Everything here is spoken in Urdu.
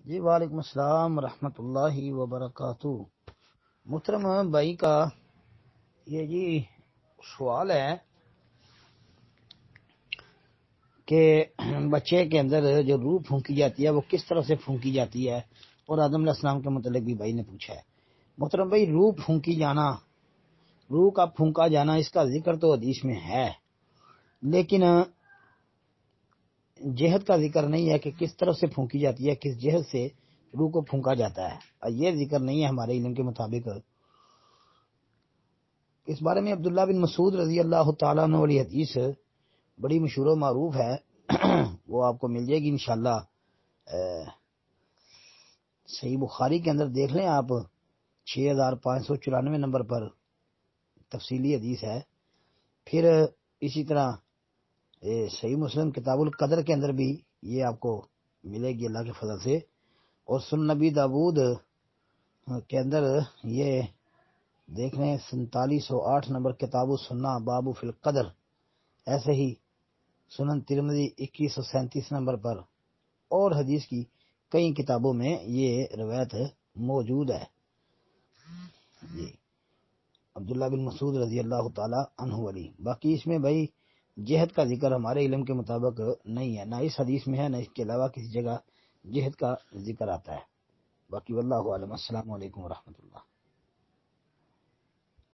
جی وعلیکم السلام ورحمۃ اللہ وبرکاتہ۔ محترم بھائی کا یہ جی سوال ہے کہ بچے کے اندر جو روح پھونکی جاتی ہے وہ کس طرح سے پھونکی جاتی ہے، اور آدم علیہ السلام کے متعلق بھی بھائی نے پوچھا ہے۔ محترم بھائی، روح پھونکی جانا، روح کا پھونکا جانا، اس کا ذکر تو حدیث میں ہے، لیکن جہد کا ذکر نہیں ہے کہ کس طرح سے پھونکی جاتی ہے، کس جہد سے روح کو پھونکا جاتا ہے، یہ ذکر نہیں ہے ہمارے علم کے مطابق۔ اس بارے میں عبداللہ بن مسعود رضی اللہ تعالیٰ عنہ والی حدیث بڑی مشہور و معروف ہے، وہ آپ کو مل جائے گی انشاءاللہ۔ صحیح بخاری کے اندر دیکھ لیں آپ، 6594 نمبر پر تفصیلی حدیث ہے۔ پھر اسی طرح صحیح مسلم کتاب القدر کے اندر بھی یہ آپ کو ملے گی اللہ کے فضل سے، اور سنن نبی داود کے اندر یہ دیکھ لیں 4708 نمبر کتاب السنہ باب فی القدر، ایسے ہی سنن ترمذی 2137 نمبر پر، اور حدیث کی کئی کتابوں میں یہ روایت موجود ہے۔ جی عبداللہ بن مسعود رضی اللہ تعالی عنہ والی۔ باقی اس میں بھائی جہد کا ذکر ہمارے علم کے مطابق نہیں ہے، نہ اس حدیث میں ہے، نہ اس کے علاوہ کسی جگہ جہد کا ذکر آتا ہے۔ باقی واللہ عالم۔ السلام علیکم ورحمۃ اللہ۔